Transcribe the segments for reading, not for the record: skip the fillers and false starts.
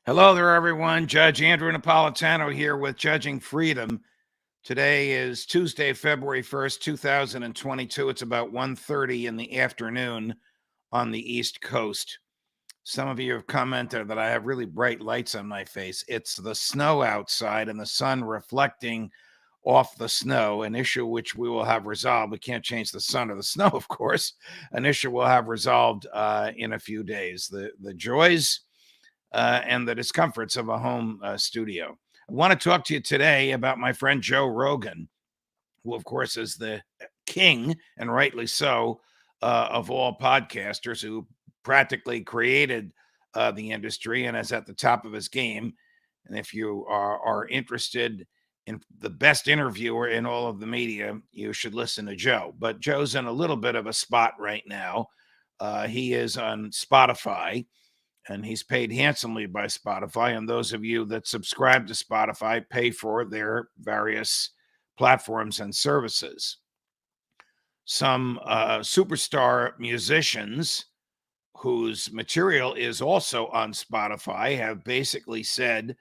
Hello there, everyone. Judge Andrew Napolitano here with Judging Freedom. Today is Tuesday, February 1st, 2022. It's about 1:30 in the afternoon on the East Coast. Some of you have commented that I have really bright lights on my face. It's the snow outside and the sun reflecting off the snow, an issue which we will have resolved. We can't change the sun or the snow, of course. An issue we'll have resolved in a few days. The joys and the discomforts of a home studio. I want to talk to you today about my friend Joe Rogan, who, of course, is the king, and rightly so, of all podcasters, who practically created the industry and is at the top of his game. And if you are interested in the best interviewer in all of the media, you should listen to Joe. But Joe's in a little bit of a spot right now. He is on Spotify, and he's paid handsomely by Spotify. And those of you that subscribe to Spotify pay for their various platforms and services. Some superstar musicians whose material is also on Spotify have basically said,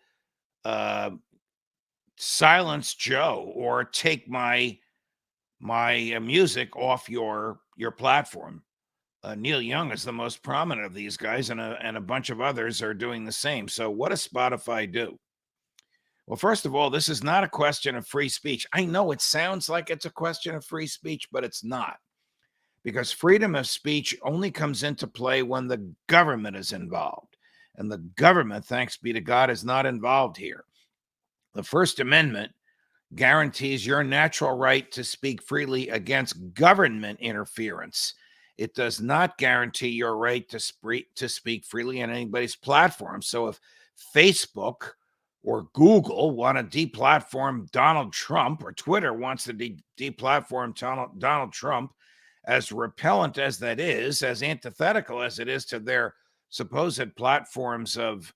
silence Joe or take my music off your platform. Neil Young is the most prominent of these guys, and a bunch of others are doing the same. So what does Spotify do? Well, first of all, this is not a question of free speech. I know it sounds like it's a question of free speech, but it's not, because freedom of speech only comes into play when the government is involved. And the government, thanks be to God, is not involved here. The First Amendment guarantees your natural right to speak freely against government interference. It does not guarantee your right to speak freely on anybody's platform. So if Facebook or Google want to deplatform Donald Trump, or Twitter wants to deplatform Donald Trump, as repellent as that is, as antithetical as it is to their supposed platforms of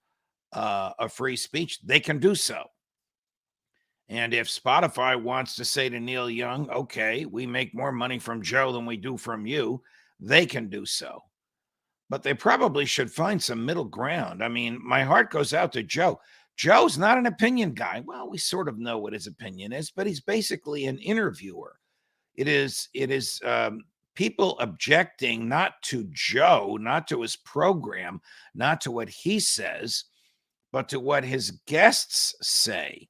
free speech, they can do so. And if Spotify wants to say to Neil Young, okay, we make more money from Joe than we do from you, they can do so. But they probably should find some middle ground. I mean, my heart goes out to Joe. Joe's not an opinion guy. Well, we sort of know what his opinion is, but he's basically an interviewer. It is people objecting not to Joe, not to his program, not to what he says, but to what his guests say.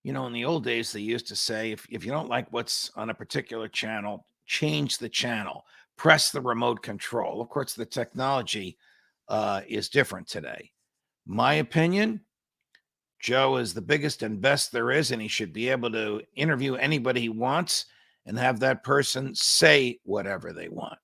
You know, in the old days, they used to say, if you don't like what's on a particular channel, change the channel, press the remote control. Of course, the technology is different today. My opinion, Joe is the biggest and best there is, and he should be able to interview anybody he wants and have that person say whatever they want.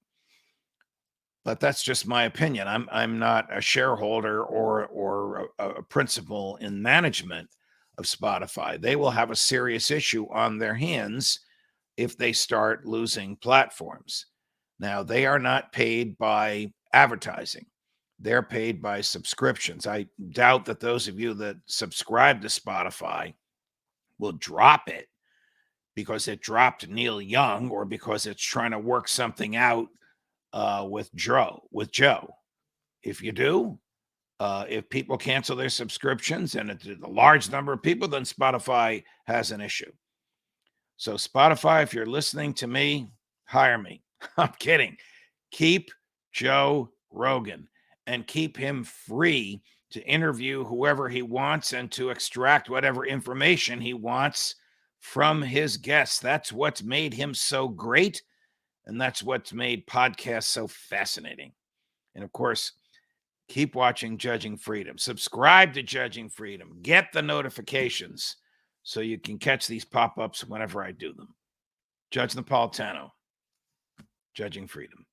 But that's just my opinion. I'm not a shareholder or a principal in management of Spotify. They will have a serious issue on their hands if they start losing platforms. Now, they are not paid by advertising. They're paid by subscriptions. I doubt that those of you that subscribe to Spotify will drop it because it dropped Neil Young or because it's trying to work something out with Joe. If you do, if people cancel their subscriptions, and it's a large number of people, then Spotify has an issue. So Spotify, if you're listening to me, hire me. I'm kidding. Keep Joe Rogan and keep him free to interview whoever he wants and to extract whatever information he wants from his guests. That's what's made him so great, and that's what's made podcasts so fascinating. And of course, keep watching Judging Freedom. Subscribe to Judging Freedom. Get the notifications so you can catch these pop-ups whenever I do them. Judge Napolitano, Judging Freedom.